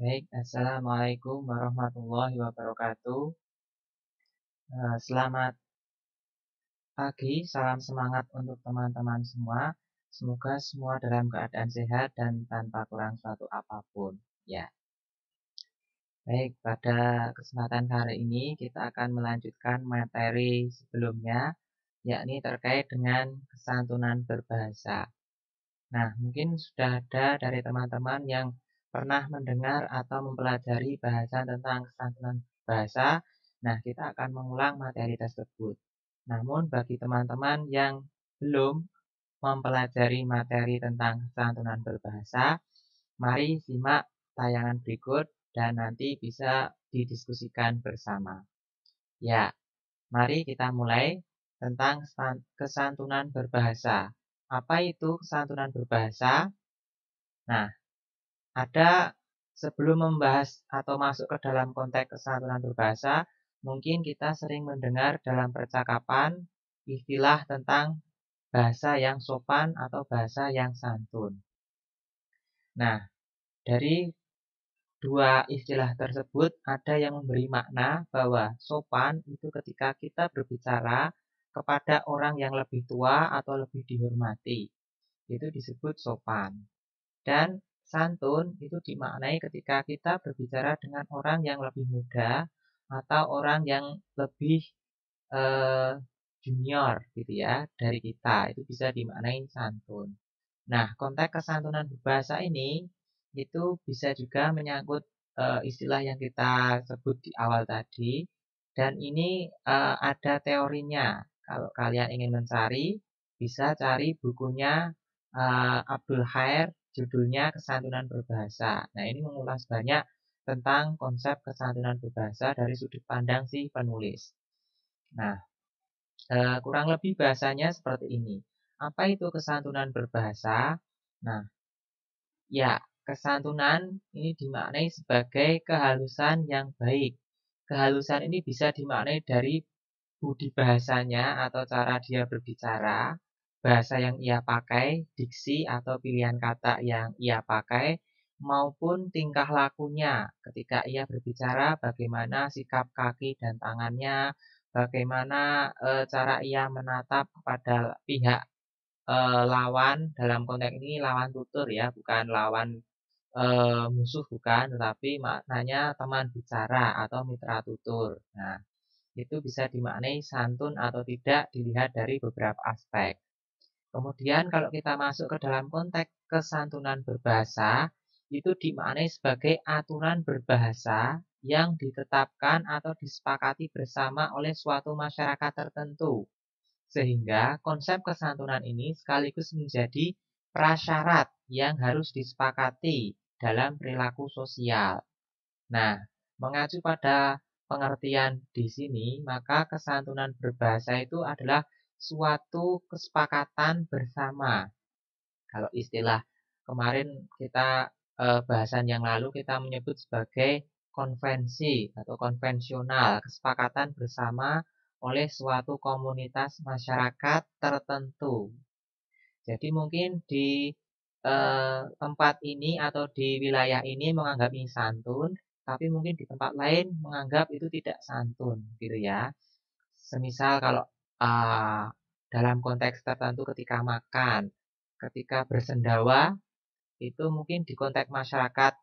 Baik, Assalamualaikum warahmatullahi wabarakatuh. Selamat pagi, salam semangat untuk teman-teman semua. Semoga semua dalam keadaan sehat dan tanpa kurang suatu apapun. Ya, baik, pada kesempatan kali ini kita akan melanjutkan materi sebelumnya, yakni terkait dengan kesantunan berbahasa. Nah, mungkin sudah ada dari teman-teman yang pernah mendengar atau mempelajari bahasan tentang kesantunan bahasa. Nah, kita akan mengulang materi tersebut. Namun, bagi teman-teman yang belum mempelajari materi tentang kesantunan berbahasa, mari simak tayangan berikut dan nanti bisa didiskusikan bersama. Ya, mari kita mulai tentang kesantunan berbahasa. Apa itu kesantunan berbahasa? Nah, ada sebelum membahas atau masuk ke dalam konteks kesantunan berbahasa, mungkin kita sering mendengar dalam percakapan istilah tentang bahasa yang sopan atau bahasa yang santun. Nah, dari dua istilah tersebut ada yang memberi makna bahwa sopan itu ketika kita berbicara kepada orang yang lebih tua atau lebih dihormati. Itu disebut sopan. Dan santun itu dimaknai ketika kita berbicara dengan orang yang lebih muda atau orang yang lebih eh, junior gitu ya dari kita. Itu bisa dimaknai santun. Nah, konteks kesantunan berbahasa ini itu bisa juga menyangkut istilah yang kita sebut di awal tadi. Dan ini ada teorinya. Kalau kalian ingin mencari, bisa cari bukunya Abdul Khair, judulnya Kesantunan Berbahasa. Nah, ini mengulas banyak tentang konsep kesantunan berbahasa dari sudut pandang si penulis. Nah, kurang lebih bahasanya seperti ini. Apa itu kesantunan berbahasa? Nah, ya, kesantunan ini dimaknai sebagai kehalusan yang baik. Kehalusan ini bisa dimaknai dari budi bahasanya atau cara dia berbicara, bahasa yang ia pakai, diksi atau pilihan kata yang ia pakai, maupun tingkah lakunya ketika ia berbicara, bagaimana sikap kaki dan tangannya, bagaimana cara ia menatap kepada pihak lawan, dalam konteks ini lawan tutur ya, bukan lawan musuh bukan, tetapi maknanya teman bicara atau mitra tutur. Nah, itu bisa dimaknai santun atau tidak dilihat dari beberapa aspek. Kemudian kalau kita masuk ke dalam konteks kesantunan berbahasa, itu dimaknai sebagai aturan berbahasa yang ditetapkan atau disepakati bersama oleh suatu masyarakat tertentu. Sehingga konsep kesantunan ini sekaligus menjadi prasyarat yang harus disepakati dalam perilaku sosial. Nah, mengacu pada pengertian di sini, maka kesantunan berbahasa itu adalah suatu kesepakatan bersama. Kalau istilah kemarin kita bahasan yang lalu kita menyebut sebagai konvensi atau konvensional, kesepakatan bersama oleh suatu komunitas masyarakat tertentu. Jadi mungkin di tempat ini atau di wilayah ini menganggap ini santun, tapi mungkin di tempat lain menganggap itu tidak santun, gitu ya. Semisal kalau uh, dalam konteks tertentu ketika makan, ketika bersendawa, itu mungkin di konteks masyarakat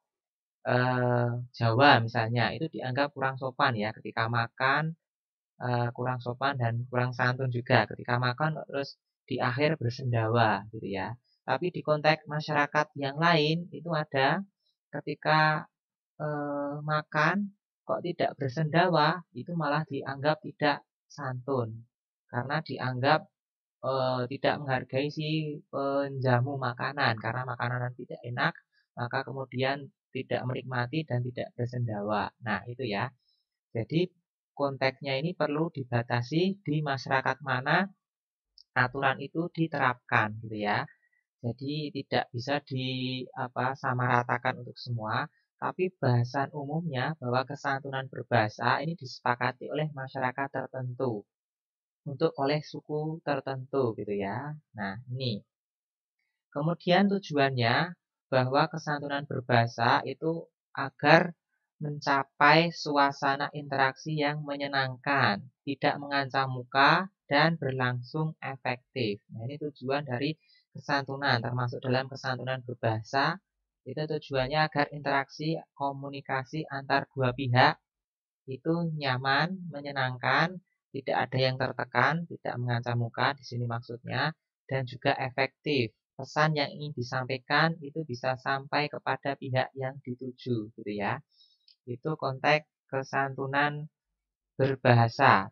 Jawa misalnya, itu dianggap kurang sopan ya ketika makan, kurang sopan dan kurang santun juga ketika makan terus di akhir bersendawa gitu ya. Tapi di konteks masyarakat yang lain itu ada ketika makan kok tidak bersendawa itu malah dianggap tidak santun karena dianggap tidak menghargai si penjamu makanan karena makanan tidak enak maka kemudian tidak menikmati dan tidak bersendawa. Nah, itu ya. Jadi konteksnya ini perlu dibatasi di masyarakat mana aturan itu diterapkan gitu ya. Jadi tidak bisa disamaratakan untuk semua, tapi bahasan umumnya bahwa kesantunan berbahasa ini disepakati oleh masyarakat tertentu untuk oleh suku tertentu gitu ya. Nah, ini. Kemudian tujuannya bahwa kesantunan berbahasa itu agar mencapai suasana interaksi yang menyenangkan, tidak mengancam muka, dan berlangsung efektif. Nah, ini tujuan dari kesantunan, termasuk dalam kesantunan berbahasa. Itu tujuannya agar interaksi komunikasi antar dua pihak itu nyaman, menyenangkan, tidak ada yang tertekan, tidak mengancam muka di sini maksudnya, dan juga efektif. Pesan yang ingin disampaikan itu bisa sampai kepada pihak yang dituju, gitu ya. Itu konteks kesantunan berbahasa.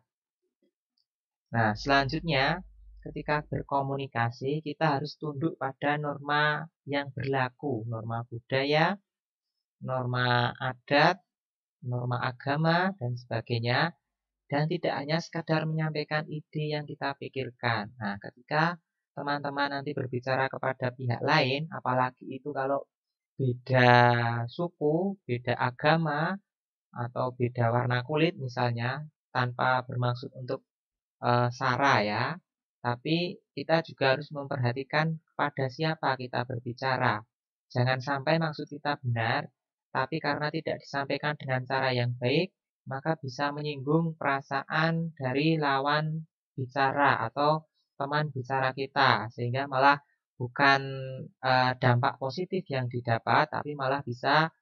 Nah, selanjutnya ketika berkomunikasi kita harus tunduk pada norma yang berlaku, norma budaya, norma adat, norma agama, dan sebagainya. Dan tidak hanya sekadar menyampaikan ide yang kita pikirkan. Nah, ketika teman-teman nanti berbicara kepada pihak lain, apalagi itu kalau beda suku, beda agama, atau beda warna kulit misalnya, tanpa bermaksud untuk sara ya, tapi kita juga harus memperhatikan pada siapa kita berbicara. Jangan sampai maksud kita benar, tapi karena tidak disampaikan dengan cara yang baik, maka bisa menyinggung perasaan dari lawan bicara atau teman bicara kita, sehingga malah bukan dampak positif yang didapat, tapi malah bisa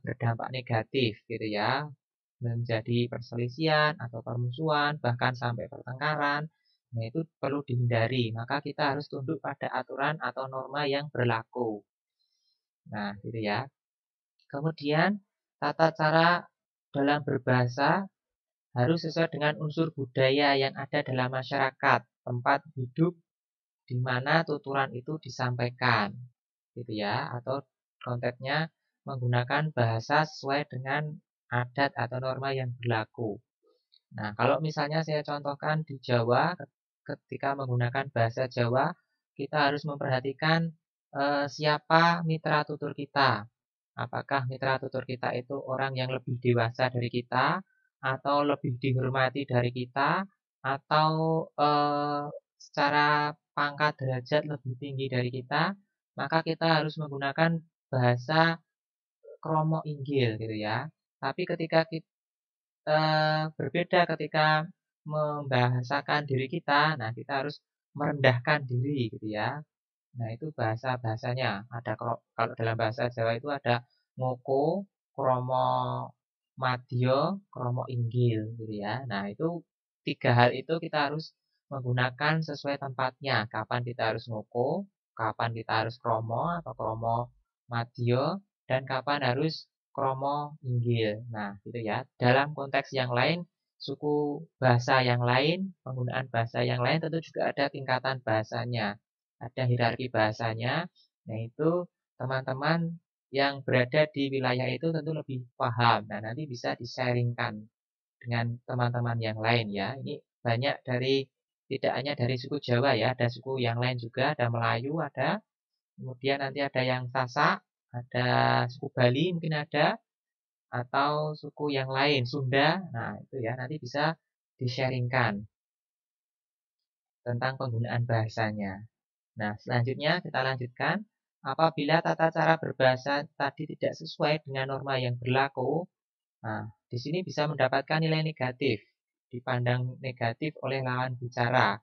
berdampak negatif gitu ya, menjadi perselisihan atau permusuhan, bahkan sampai pertengkaran. Nah, itu perlu dihindari. Maka kita harus tunduk pada aturan atau norma yang berlaku. Nah, gitu ya. Kemudian, tata cara dalam berbahasa harus sesuai dengan unsur budaya yang ada dalam masyarakat, tempat hidup di mana tuturan itu disampaikan. Gitu ya, atau konteksnya menggunakan bahasa sesuai dengan adat atau norma yang berlaku. Nah, kalau misalnya saya contohkan di Jawa, ketika menggunakan bahasa Jawa, kita harus memperhatikan siapa mitra tutur kita. Apakah mitra tutur kita itu orang yang lebih dewasa dari kita, atau lebih dihormati dari kita, atau secara pangkat derajat lebih tinggi dari kita, maka kita harus menggunakan bahasa kromo inggil gitu ya. Tapi ketika kita berbeda ketika membahasakan diri kita. Nah, kita harus merendahkan diri gitu ya. Nah, itu bahasa-bahasanya. Ada kalau dalam bahasa Jawa itu ada ngoko, kromo madya, kromo inggil gitu ya. Nah, itu tiga hal itu kita harus menggunakan sesuai tempatnya. Kapan kita harus ngoko, kapan kita harus kromo atau kromo madya, dan kapan harus kromo inggil. Nah, gitu ya. Dalam konteks yang lain, suku bahasa yang lain, penggunaan bahasa yang lain tentu juga ada tingkatan bahasanya. Ada hierarki bahasanya. Nah, itu teman-teman yang berada di wilayah itu tentu lebih paham. Nah, nanti bisa di-sharingkan dengan teman-teman yang lain ya. Ini banyak dari, tidak hanya dari suku Jawa ya, ada suku yang lain juga, ada Melayu, ada. Kemudian nanti ada yang Sasak, ada suku Bali mungkin ada, atau suku yang lain, Sunda. Nah, itu ya, nanti bisa di-sharingkan tentang penggunaan bahasanya. Nah, selanjutnya kita lanjutkan. Apabila tata cara berbahasa tadi tidak sesuai dengan norma yang berlaku, nah, di sini bisa mendapatkan nilai negatif, dipandang negatif oleh lawan bicara,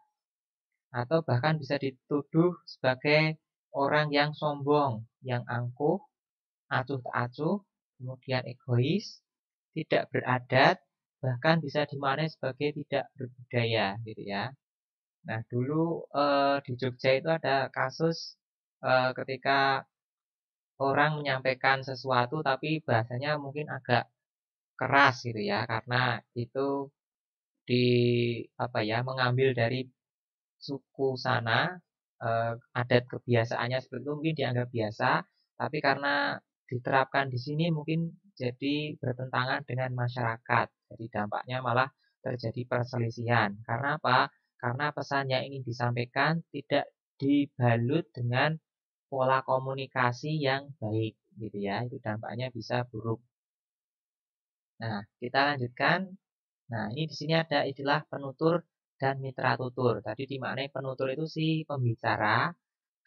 atau bahkan bisa dituduh sebagai orang yang sombong, yang angkuh, acuh tak acuh, kemudian egois, tidak beradat, bahkan bisa dimaknai sebagai tidak berbudaya, gitu ya. Nah, dulu di Jogja itu ada kasus ketika orang menyampaikan sesuatu tapi bahasanya mungkin agak keras gitu ya, karena itu di apa ya, mengambil dari suku sana, adat kebiasaannya seperti itu mungkin dianggap biasa, tapi karena diterapkan di sini mungkin jadi bertentangan dengan masyarakat. Jadi dampaknya malah terjadi perselisihan. Karena apa? Karena pesan yang ingin disampaikan tidak dibalut dengan pola komunikasi yang baik gitu ya. Itu dampaknya bisa buruk. Nah, kita lanjutkan. Nah, ini di sini ada istilah penutur dan mitra tutur. Tadi dimaknai penutur itu si pembicara,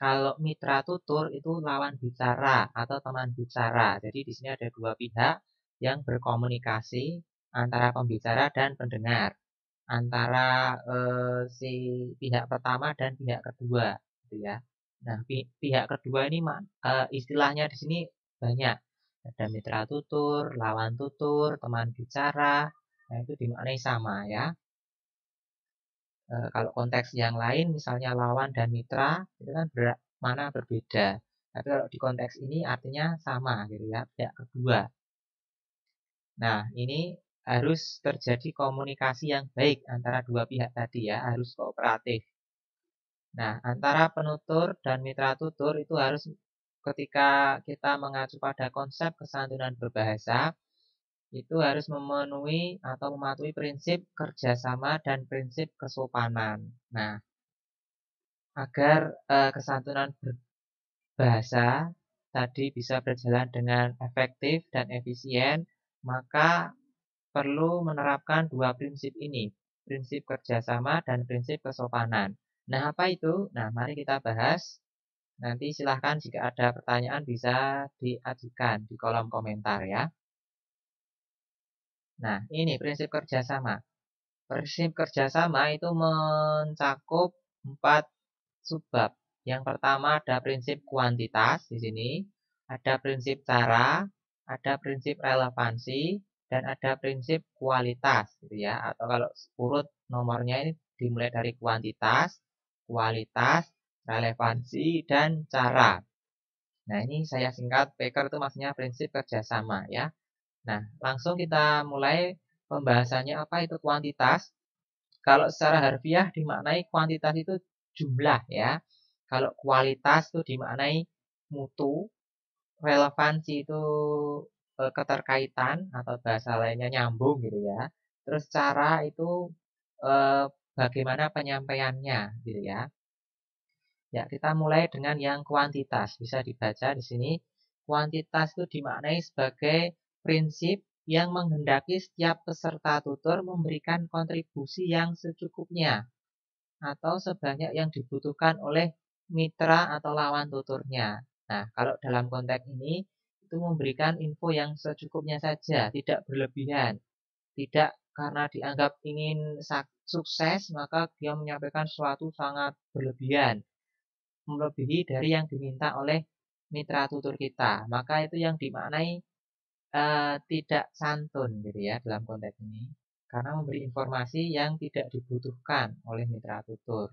Kalau mitra tutur itu lawan bicara atau teman bicara. Jadi di sini ada dua pihak yang berkomunikasi antara pembicara dan pendengar, antara si pihak pertama dan pihak kedua, gitu ya. Nah, pihak kedua ini istilahnya di sini banyak. Ada mitra tutur, lawan tutur, teman bicara. Nah, itu dimaknai sama ya. Kalau konteks yang lain, misalnya lawan dan mitra, itu kan mana berbeda. Tapi kalau di konteks ini artinya sama, gitu ya, pihak kedua. Nah, ini harus terjadi komunikasi yang baik antara dua pihak tadi ya, harus kooperatif. Nah, antara penutur dan mitra tutur itu harus ketika kita mengacu pada konsep kesantunan berbahasa, itu harus memenuhi atau mematuhi prinsip kerjasama dan prinsip kesopanan. Nah, agar kesantunan berbahasa tadi bisa berjalan dengan efektif dan efisien, maka perlu menerapkan dua prinsip ini, prinsip kerjasama dan prinsip kesopanan. Nah, apa itu? Nah, mari kita bahas. Nanti silahkan jika ada pertanyaan bisa diajukan di kolom komentar ya. Nah, ini prinsip kerjasama. Prinsip kerjasama itu mencakup 4 subbab. Yang pertama ada prinsip kuantitas di sini, ada prinsip cara, ada prinsip relevansi, dan ada prinsip kualitas gitu ya. Atau kalau urut nomornya ini dimulai dari kuantitas, kualitas, relevansi, dan cara. Nah, ini saya singkat, PKR itu maksudnya prinsip kerjasama ya. Nah, langsung kita mulai pembahasannya apa itu kuantitas. Kalau secara harfiah dimaknai kuantitas itu jumlah ya. Kalau kualitas itu dimaknai mutu, relevansi itu keterkaitan atau bahasa lainnya nyambung gitu ya. Terus cara itu bagaimana penyampaiannya gitu ya. Ya, kita mulai dengan yang kuantitas. Bisa dibaca di sini. Kuantitas itu dimaknai sebagai prinsip yang menghendaki setiap peserta tutur memberikan kontribusi yang secukupnya atau sebanyak yang dibutuhkan oleh mitra atau lawan tuturnya. Nah, kalau dalam konteks ini itu memberikan info yang secukupnya saja, tidak berlebihan. Tidak karena dianggap ingin sukses, maka dia menyampaikan sesuatu sangat berlebihan, melebihi dari yang diminta oleh mitra tutur kita. Maka itu yang dimaknai tidak santun gitu ya dalam konteks ini. Karena memberi informasi yang tidak dibutuhkan oleh mitra tutur.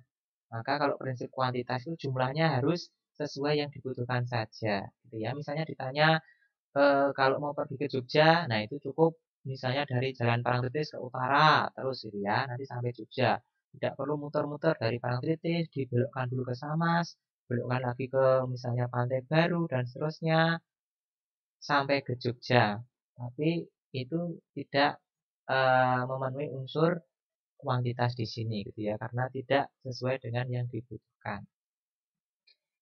Maka kalau prinsip kuantitas itu jumlahnya harus sesuai yang dibutuhkan saja gitu ya. Misalnya ditanya kalau mau pergi ke Jogja, nah itu cukup misalnya dari Jalan Parangtritis ke utara terus gitu ya, nanti sampai Jogja. Tidak perlu muter-muter dari Parangtritis, dibelokkan dulu ke Samas, belokkan lagi ke misalnya Pantai Baru dan seterusnya sampai ke Jogja. Tapi itu tidak memenuhi unsur kuantitas di sini gitu ya, karena tidak sesuai dengan yang dibutuhkan.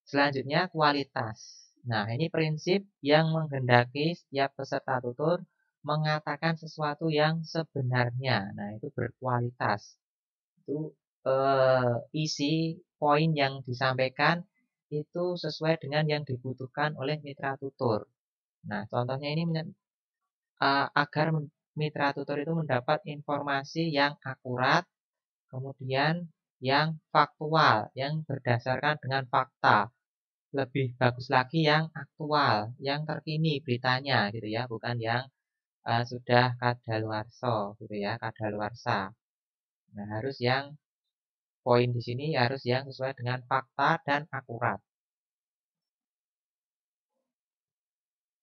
Selanjutnya kualitas. Nah, ini prinsip yang menghendaki setiap peserta tutur mengatakan sesuatu yang sebenarnya. Nah, itu berkualitas. Itu isi poin yang disampaikan itu sesuai dengan yang dibutuhkan oleh mitra tutur. Nah, contohnya ini agar mitra tutur itu mendapat informasi yang akurat, kemudian yang faktual, yang berdasarkan dengan fakta. Lebih bagus lagi yang aktual, yang terkini beritanya gitu ya, bukan yang sudah kadaluarsa gitu ya, kadaluarsa. Nah, harus yang poin di sini harus yang sesuai dengan fakta dan akurat.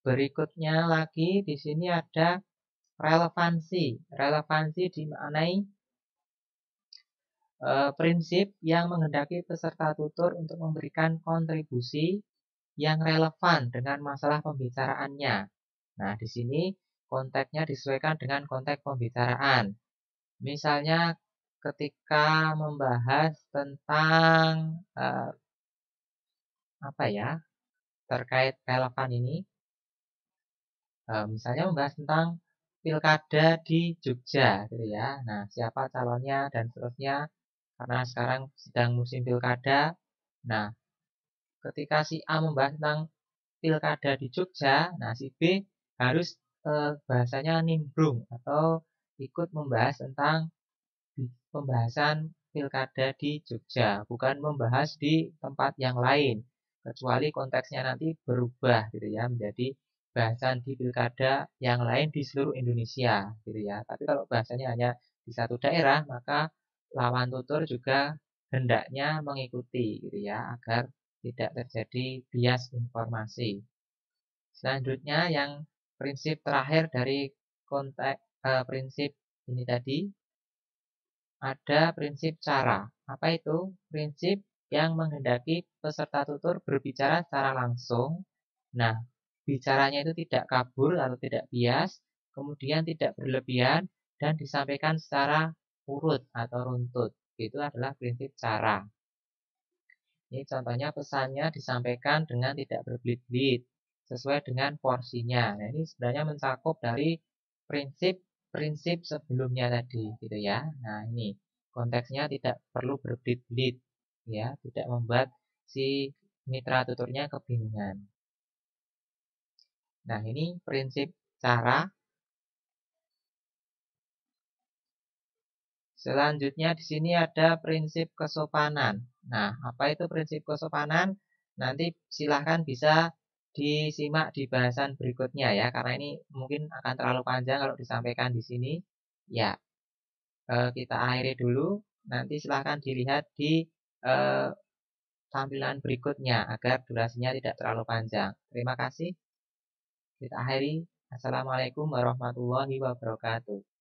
Berikutnya lagi di sini ada relevansi. Relevansi dimaknai prinsip yang menghendaki peserta tutur untuk memberikan kontribusi yang relevan dengan masalah pembicaraannya. Nah, di sini konteksnya disesuaikan dengan konteks pembicaraan. Misalnya ketika membahas tentang apa ya, terkait relevan ini, misalnya membahas tentang pilkada di Jogja gitu ya. Nah, siapa calonnya dan seterusnya karena sekarang sedang musim pilkada. Nah, ketika si A membahas tentang pilkada di Jogja, nah si B harus bahasanya nimbrung atau ikut membahas tentang pembahasan pilkada di Jogja, bukan membahas di tempat yang lain, kecuali konteksnya nanti berubah gitu ya, menjadi bahasan di pilkada yang lain di seluruh Indonesia gitu ya. Tapi kalau bahasanya hanya di satu daerah, maka lawan tutur juga hendaknya mengikuti gitu ya, agar tidak terjadi bias informasi. Selanjutnya yang prinsip terakhir dari konteks prinsip ini tadi, ada prinsip cara. Apa itu? Prinsip yang menghendaki peserta tutur berbicara secara langsung. Nah, bicaranya itu tidak kabur atau tidak bias, kemudian tidak berlebihan, dan disampaikan secara urut atau runtut. Itu adalah prinsip cara. Ini contohnya pesannya disampaikan dengan tidak berbelit-belit, sesuai dengan porsinya. Nah, ini sebenarnya mencakup dari prinsip-prinsip sebelumnya tadi, gitu ya. Nah, ini konteksnya tidak perlu berbelit-belit, ya, tidak membuat si mitra tuturnya kebingungan. Nah, ini prinsip cara. Selanjutnya di sini ada prinsip kesopanan. Nah, apa itu prinsip kesopanan? Nanti silahkan bisa disimak di bahasan berikutnya ya, karena ini mungkin akan terlalu panjang kalau disampaikan di sini. Ya, kita akhiri dulu. Nanti silahkan dilihat di tampilan berikutnya agar durasinya tidak terlalu panjang. Terima kasih. Kita akhiri. Assalamualaikum warahmatullahi wabarakatuh.